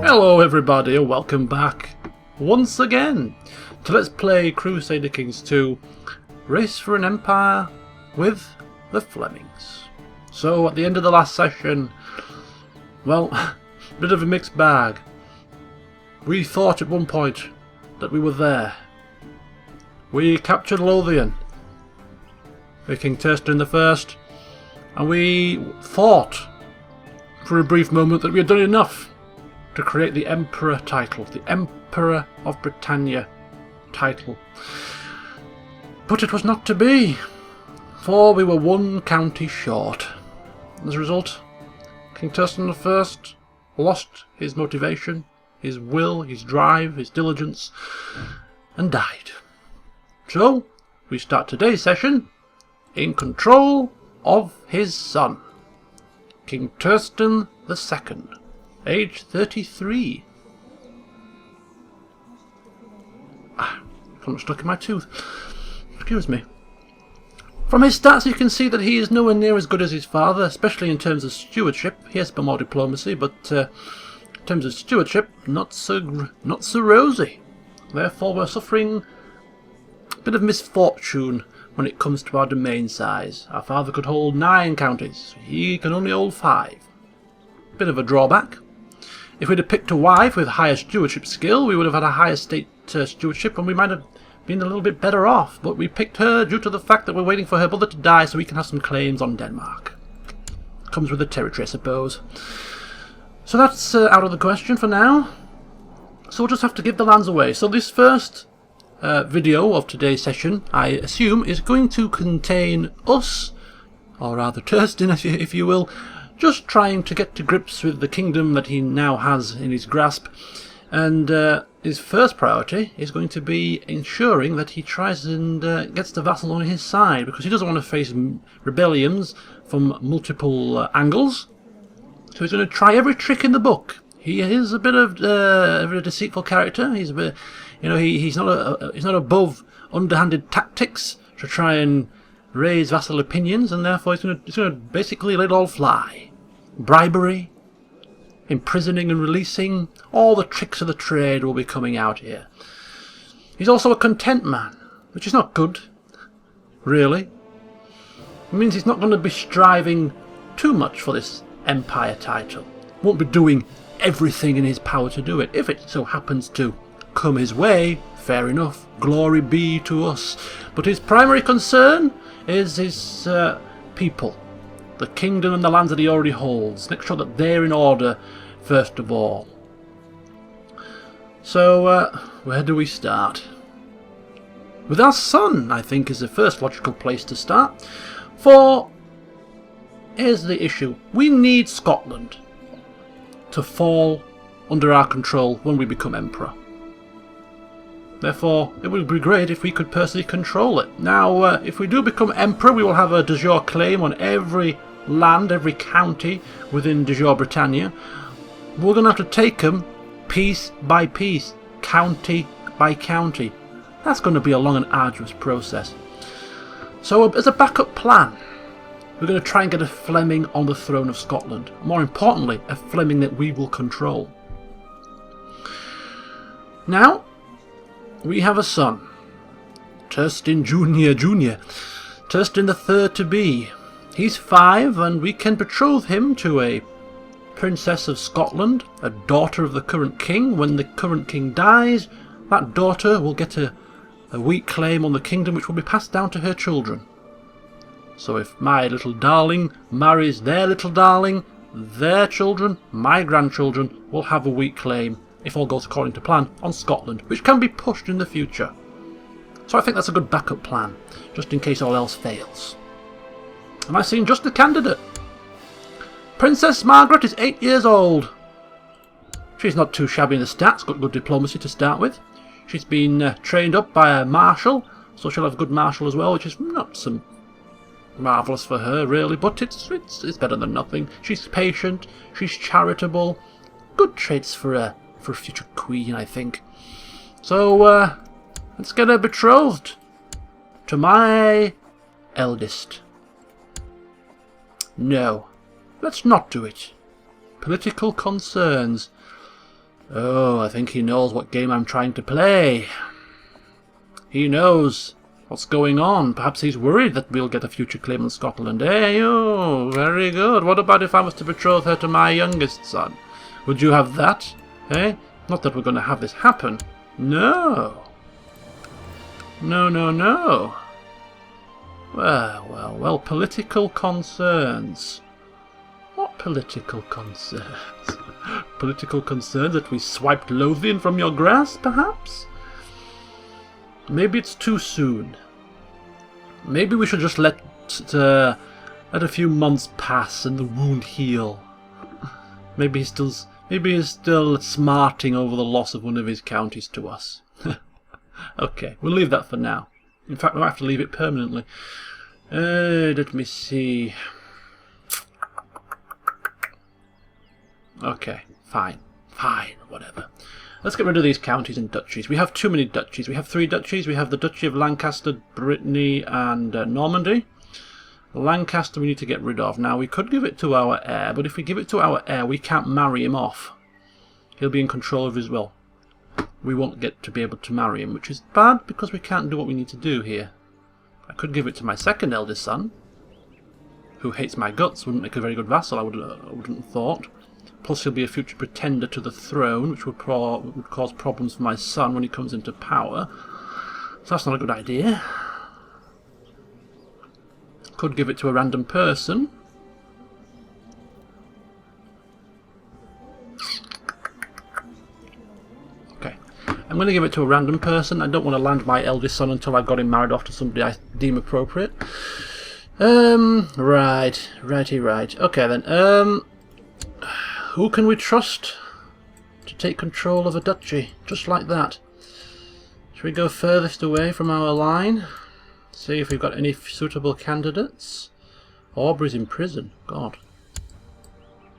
Hello everybody and welcome back once again to Let's Play Crusader Kings 2 Race for an Empire with the Flemings. So at the end of the last session, well, bit of a mixed bag. We thought at one point that we were there. We captured Lothian with King Turst in the first, and we thought for a brief moment that we had done enough to create the Emperor title, the Emperor of Britannia title. But it was not to be, for we were one county short. As a result, King Turst I lost his motivation, his will, his drive, his diligence, and died. So, we start today's session in control of his son, King Tursten II. Age 33. Something stuck in my tooth. Excuse me. From his stats you can see that he is nowhere near as good as his father, especially in terms of stewardship. He has more diplomacy, but in terms of stewardship, not so rosy. Therefore we're suffering a bit of misfortune when it comes to our domain size. Our father could hold 9 counties. He can only hold 5. Bit of a drawback. If we'd have picked a wife with higher stewardship skill, we would have had a higher state stewardship and we might have been a little bit better off. But we picked her due to the fact that we're waiting for her brother to die so we can have some claims on Denmark. Comes with the territory, I suppose. So that's out of the question for now. So we'll just have to give the lands away. So this first video of today's session, I assume, is going to contain us, or rather Tursten, if you will, just trying to get to grips with the kingdom that he now has in his grasp. And his first priority is going to be ensuring that he tries and gets the vassal on his side, because he doesn't want to face rebellions from multiple angles. So he's going to try every trick in the book. He is a bit of a deceitful character. He's a bit, he's not above underhanded tactics to try and raise vassal opinions, and therefore he's going to basically let it all fly. Bribery, imprisoning and releasing, all the tricks of the trade will be coming out here. He's also a content man, which is not good, really. It means he's not going to be striving too much for this empire title. Won't be doing everything in his power to do it. If it so happens to come his way, fair enough, glory be to us. But his primary concern is his people. The kingdom and the lands that he already holds. Make sure that they're in order first of all. So, where do we start? With our son, I think, is the first logical place to start. For, here's the issue. We need Scotland to fall under our control when we become emperor. Therefore, it would be great if we could personally control it. Now, if we do become emperor, we will have a de jure claim on every land, every county within de jure Britannia. We're going to have to take them piece by piece, county by county. That's going to be a long and arduous process. So, as a backup plan, we're going to try and get a Fleming on the throne of Scotland. More importantly, a Fleming that we will control. Now, we have a son, Tursten Jr. Tursten III to be. He's 5 and we can betroth him to a princess of Scotland, a daughter of the current king. When the current king dies, that daughter will get a weak claim on the kingdom which will be passed down to her children. So if my little darling marries their little darling, their children, my grandchildren, will have a weak claim, if all goes according to plan, on Scotland, which can be pushed in the future. So I think that's a good backup plan, just in case all else fails. Am I seeing just the candidate? Princess Margaret is 8 years old. She's not too shabby in the stats, got good diplomacy to start with. She's been trained up by a marshal, so she'll have a good marshal as well, which is not some marvellous for her really, but it's better than nothing. She's patient, she's charitable, good traits for a future queen, I think. So let's get her betrothed to my eldest. No. Let's not do it. Political concerns. Oh, I think he knows what game I'm trying to play. He knows what's going on. Perhaps he's worried that we'll get a future claim on Scotland. Hey, oh, very good. What about if I was to betroth her to my youngest son? Would you have that? Eh? Not that we're going to have this happen. No. No, no, no. Well, well, well, political concerns. What political concerns? Political concerns that we swiped Lothian from your grasp, perhaps? Maybe it's too soon. Maybe we should just let a few months pass and the wound heal. Maybe he's still smarting over the loss of one of his counties to us. Okay, we'll leave that for now. In fact, we'll have to leave it permanently. Let me see. Okay, fine, whatever. Let's get rid of these counties and duchies. We have too many duchies. We have 3 duchies. We have the Duchy of Lancaster, Brittany, and Normandy. Lancaster we need to get rid of. Now, we could give it to our heir, but if we give it to our heir, we can't marry him off. He'll be in control of his will. We won't get to be able to marry him, which is bad because we can't do what we need to do here. I could give it to my second eldest son, who hates my guts, wouldn't make a very good vassal, I wouldn't have thought. Plus he'll be a future pretender to the throne, which would cause problems for my son when he comes into power. So that's not a good idea. Could give it to a random person. Okay. I'm going to give it to a random person. I don't want to land my eldest son until I've got him married off to somebody I deem appropriate. Right. Okay then. Who can we trust to take control of a duchy? Just like that. Should we go furthest away from our line? See if we've got any suitable candidates. Aubrey's in prison. God.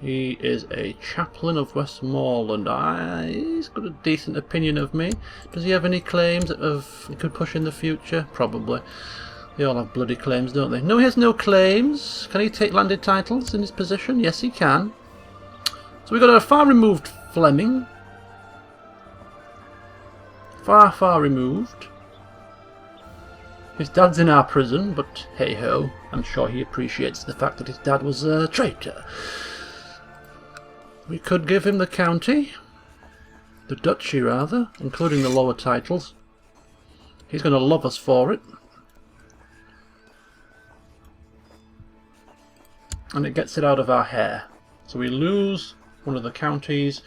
He is a chaplain of Westmoreland. He's got a decent opinion of me. Does he have any claims that he could push in the future? Probably. They all have bloody claims, don't they? No, he has no claims. Can he take landed titles in his position? Yes, he can. So we've got a far-removed Fleming. Far removed. His dad's in our prison, but hey-ho, I'm sure he appreciates the fact that his dad was a traitor. We could give him the county. The duchy, rather, including the lower titles. He's going to love us for it. And it gets it out of our hair. So we lose one of the counties,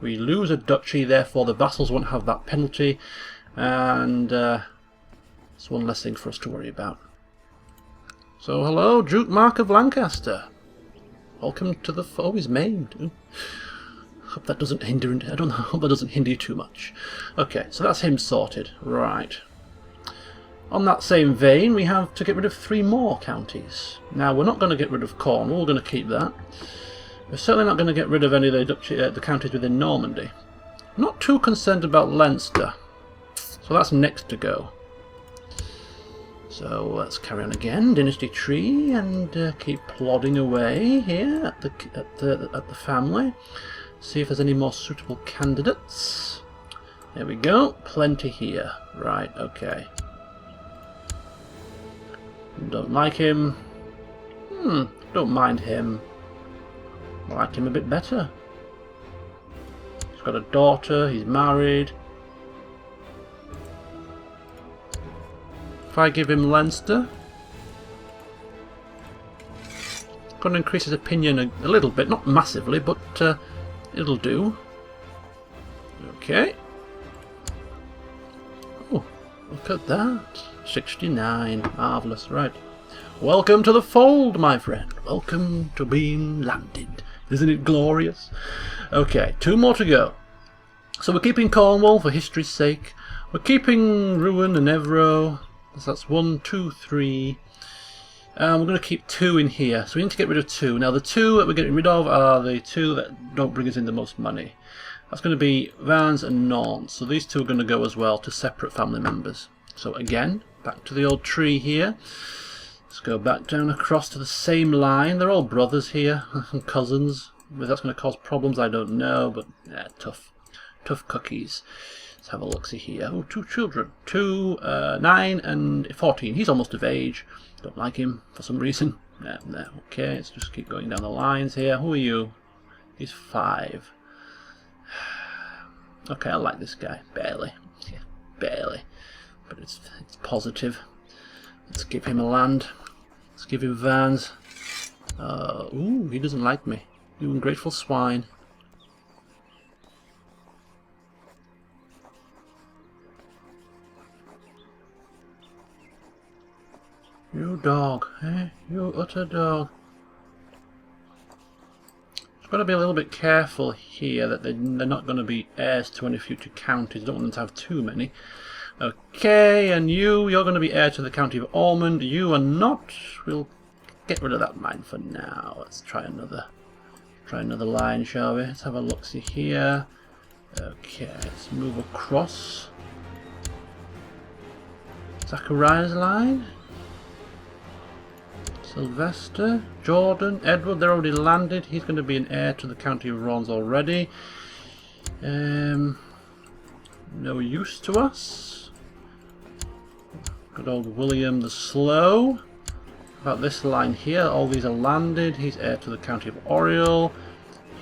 we lose a duchy, therefore the vassals won't have that penalty, and it's one less thing for us to worry about. So hello, Duke Mark of Lancaster. Welcome to the foe. He's maimed. Ooh. Hope that doesn't hinder. Hope that doesn't hinder you too much. Okay, so that's him sorted. Right. On that same vein, we have to get rid of 3 more counties. Now, we're not going to get rid of Cornwall. We're going to keep that. We're certainly not going to get rid of any of the counties within Normandy. Not too concerned about Leinster. So that's next to go. So let's carry on again. Dynasty tree and keep plodding away here at the family. See if there's any more suitable candidates. There we go. Plenty here. Right. Okay. Don't like him. Don't mind him. I liked him a bit better. He's got a daughter, he's married. If I give him Leinster, going to increase his opinion a little bit, not massively, but it'll do. Okay. Oh, look at that. 69. Marvellous, right. Welcome to the fold, my friend. Welcome to being landed. Isn't it glorious? Okay, 2 more to go. So we're keeping Cornwall for history's sake. We're keeping Rouen and Evro. So that's 1, 2, 3. We're going to keep 2 in here. So we need to get rid of 2. Now the 2 that we're getting rid of are the 2 that don't bring us in the most money. That's going to be Vans and Nantes. So these 2 are going to go as well to separate family members. So again, back to the old tree here. Let's go back down across to the same line. They're all brothers here, and cousins. If that's going to cause problems, I don't know, but yeah, tough cookies. Let's have a look-see here. Oh, 2 children. 9 and 14. He's almost of age. Don't like him for some reason. No. Okay, let's just keep going down the lines here. Who are you? He's 5. Okay, I like this guy. Barely. Yeah, barely. But it's positive. Let's give him a land. Let's give him vans. Ooh, he doesn't like me. You ungrateful swine. You dog, eh? You utter dog. Got to be a little bit careful here that they're not going to be heirs to any future counties. Don't want them to have too many. Okay, and you're going to be heir to the county of Ormond. You are not. We'll get rid of that mine for now. Let's try another line, shall we? Let's have a look-see here. Okay, let's move across. Zachariah's line. Sylvester, Jordan, Edward, they're already landed. He's going to be an heir to the county of Rons already. No use to us. Good old William the Slow. About this line here, all these are landed. He's heir to the county of Oriel.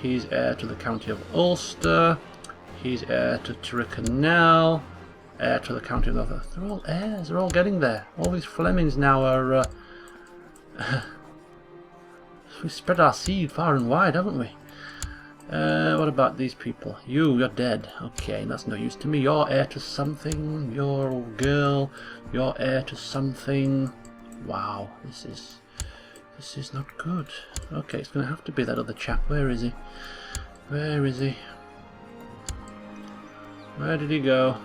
He's heir to the county of Ulster. He's heir to Tyrconnell. Heir to the county of Norfolk. They're all heirs. They're all getting there. All these Flemings now are... we spread our seed far and wide, haven't we? What about these people? You're dead. Okay, that's no use to me. You're heir to something. You're a girl. You're heir to something. Wow, this is not good. Okay, it's going to have to be that other chap. Where is he? Where is he? Where did he go?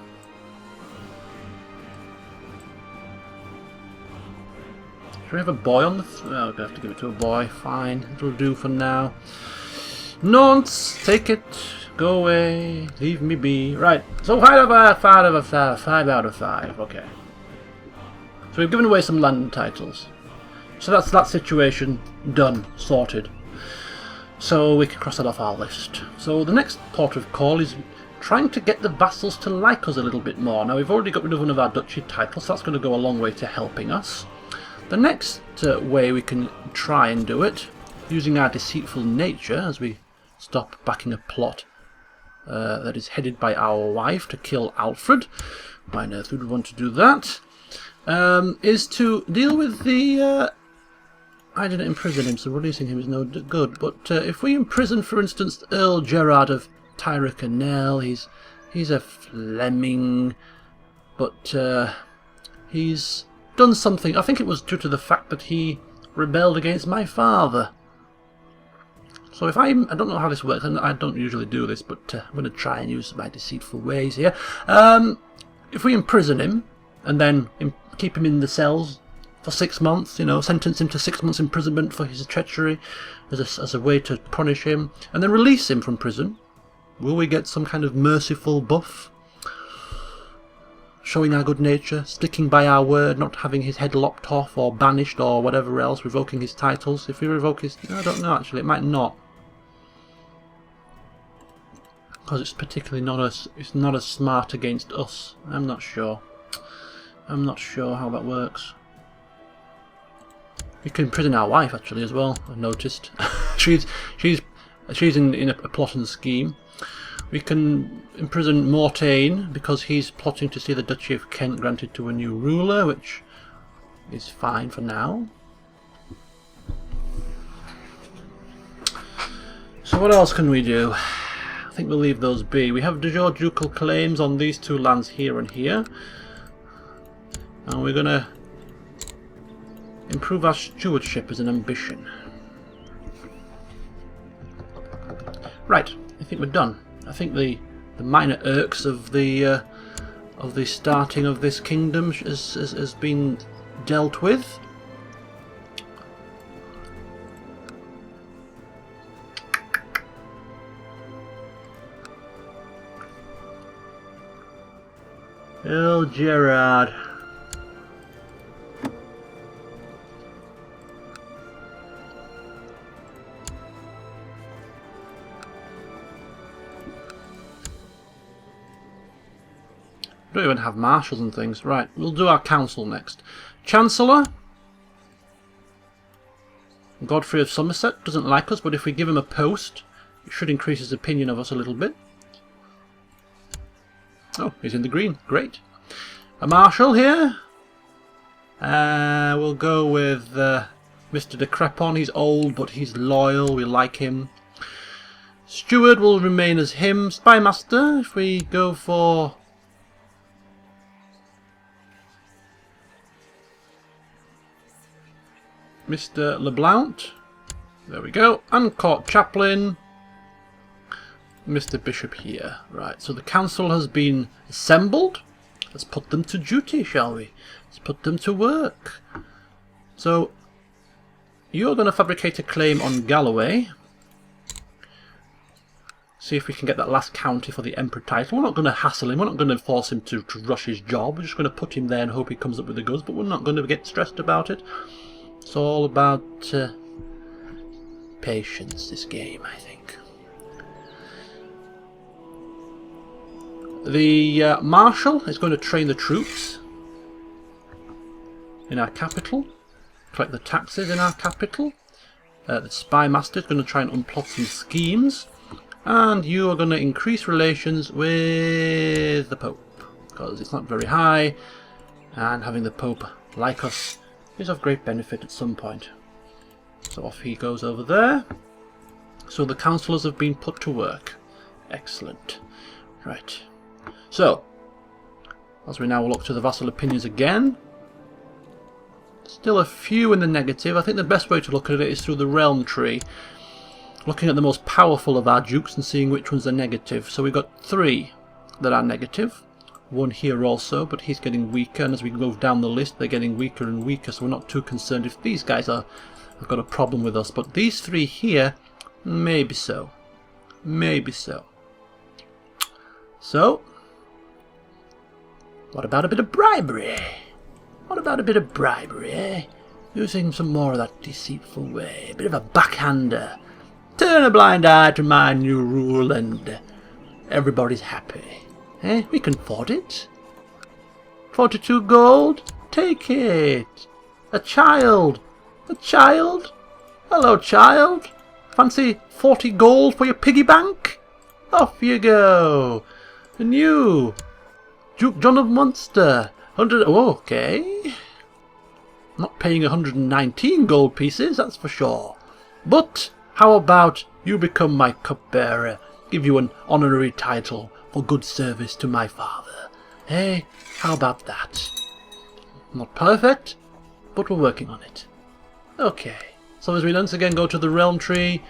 Should we have a boy on the... oh, we're going to have to give it to a boy. Fine, it'll do for now. Nonce, take it. Go away. Leave me be. Right, so 5 out of 5. Okay. So we've given away some land titles. So that's that situation done, sorted. So we can cross that off our list. So the next port of call is trying to get the vassals to like us a little bit more. Now we've already got rid of one of our duchy titles, so that's going to go a long way to helping us. The next way we can try and do it, using our deceitful nature as we stop backing a plot that is headed by our wife to kill Alfred. Why on earth would we want to do that? Is to deal with the... I didn't imprison him, so releasing him is no good. But if we imprison, for instance, Earl Gerard of Tyrconnell, he's a Fleming, but he's done something. I think it was due to the fact that he rebelled against my father. So if I don't know how this works, and I don't usually do this, but I'm going to try and use my deceitful ways here. If we imprison him, and then keep him in the cells for 6 months, you know, sentence him to 6 months imprisonment for his treachery as a way to punish him, and then release him from prison, will we get some kind of merciful buff? Showing our good nature, sticking by our word, not having his head lopped off or banished or whatever else, revoking his titles. If we revoke his... I don't know actually, it might not. Because it's particularly it's not as smart against us. I'm not sure. I'm not sure how that works. We can imprison our wife actually as well, I've noticed. she's in a plot and scheme. We can imprison Mortain because he's plotting to see the Duchy of Kent granted to a new ruler, which is fine for now. So what else can we do? I think we'll leave those be. We have de jure ducal claims on these 2 lands here and here. And we're going to improve our stewardship as an ambition. Right, I think we're done. I think the minor irks of the starting of this kingdom has been dealt with. Earl Gerard. Don't even have marshals and things. Right, we'll do our council next. Chancellor. Godfrey of Somerset doesn't like us, but if we give him a post, it should increase his opinion of us a little bit. Oh, he's in the green. Great. A marshal here. We'll go with Mr. de Crepon. He's old, but he's loyal. We like him. Steward will remain as him. Spymaster, if we go for... Mr. LeBlount. There we go. And Court Chaplain. Mr. Bishop here. Right, so the council has been assembled. Let's put them to duty, shall we? Let's put them to work. So, you're going to fabricate a claim on Galloway. See if we can get that last county for the Emperor title. We're not going to hassle him. We're not going to force him to rush his job. We're just going to put him there and hope he comes up with the goods. But we're not going to get stressed about it. It's all about patience, this game, I think. The Marshal is going to train the troops in our capital, collect the taxes in our capital. The Spy Master is going to try and unplot some schemes. And you are going to increase relations with the Pope, because it's not very high, and having the Pope like us is of great benefit at some point. So off he goes over there. So the councillors have been put to work. Excellent. Right. So, as we now look to the vassal opinions again, still a few in the negative. I think the best way to look at it is through the realm tree, looking at the most powerful of our dukes and seeing which ones are negative. So we've got 3 that are negative. 1 here also, but he's getting weaker, and as we move down the list they're getting weaker and weaker, so we're not too concerned if these guys have got a problem with us. But these 3 here, maybe so. Maybe so. So, what about a bit of bribery? What about a bit of bribery, eh? Using some more of that deceitful way. A bit of a backhander. Turn a blind eye to my new rule and everybody's happy. Eh? We can afford it. 42 gold? Take it. A child. A child? Hello, child. Fancy 40 gold for your piggy bank? Off you go. And you, Duke John of Munster. 100... Oh, okay. Not paying 119 gold pieces, that's for sure. But how about you become my cupbearer? Give you an honorary title for good service to my father. Hey, how about that? Not perfect, but we're working on it. Okay, so as we once again go to the realm tree,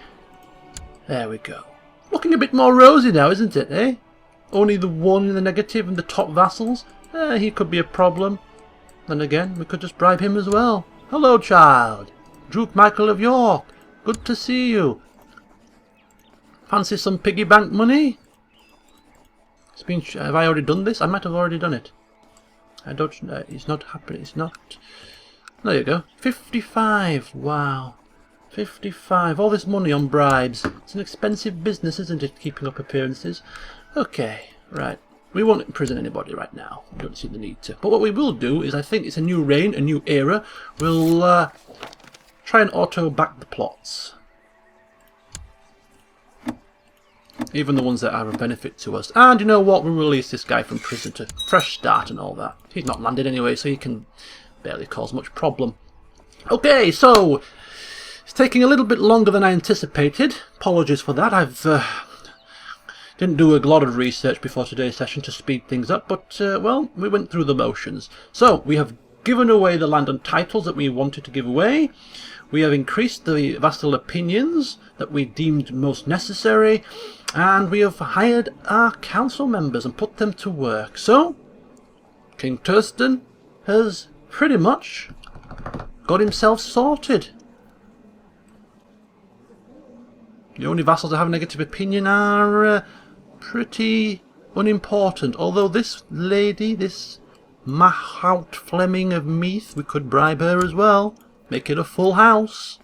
there we go. Looking a bit more rosy now, isn't it, eh? Only the 1 in the negative and the top vassals. He could be a problem. Then again, we could just bribe him as well. Hello, child. Duke Michael of York. Good to see you. Fancy some piggy bank money? It's been. Have I already done this? I might have already done it. I don't. It's not happening. It's not. There you go. 55. Wow. 55. All this money on bribes. It's an expensive business, isn't it? Keeping up appearances. Okay. Right. We won't imprison anybody right now. We don't see the need to. But what we will do is, I think it's a new reign, a new era. We'll try and auto-back the plots. Even the ones that are a benefit to us. And you know what? We'll release this guy from prison to fresh start and all that. He's not landed anyway, so he can barely cause much problem. Okay, so it's taking a little bit longer than I anticipated. Apologies for that. I've didn't do a lot of research before today's session to speed things up, but well, we went through the motions. So we have given away the land and titles that we wanted to give away. We have increased the vassal opinions that we deemed most necessary, and we have hired our council members and put them to work. So, King Turst has pretty much got himself sorted. The only vassals that have a negative opinion are pretty unimportant. Although this lady, this Mahout Fleming of Meath, we could bribe her as well. Make it a full house.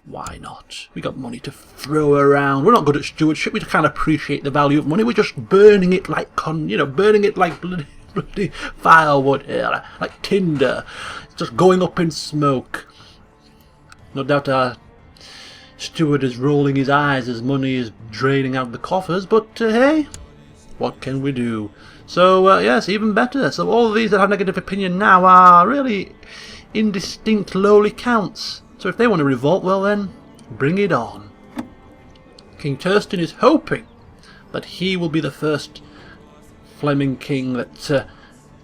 Why not? We got money to throw around. We're not good at stewardship. We can't appreciate the value of money. We're just burning it like burning it like bloody firewood here, like tinder. It's just going up in smoke. No doubt our steward is rolling his eyes as money is draining out of the coffers, but hey, what can we do? So yes, even better. So all of these that have negative opinion now are really indistinct lowly counts. So if they want to revolt, well then, bring it on. King Turst is hoping that he will be the first Fleming king that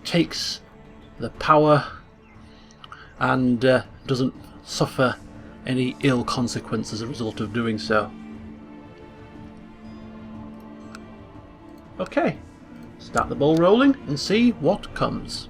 takes the power and doesn't suffer any ill consequence as a result of doing so. Okay, start the ball rolling and see what comes.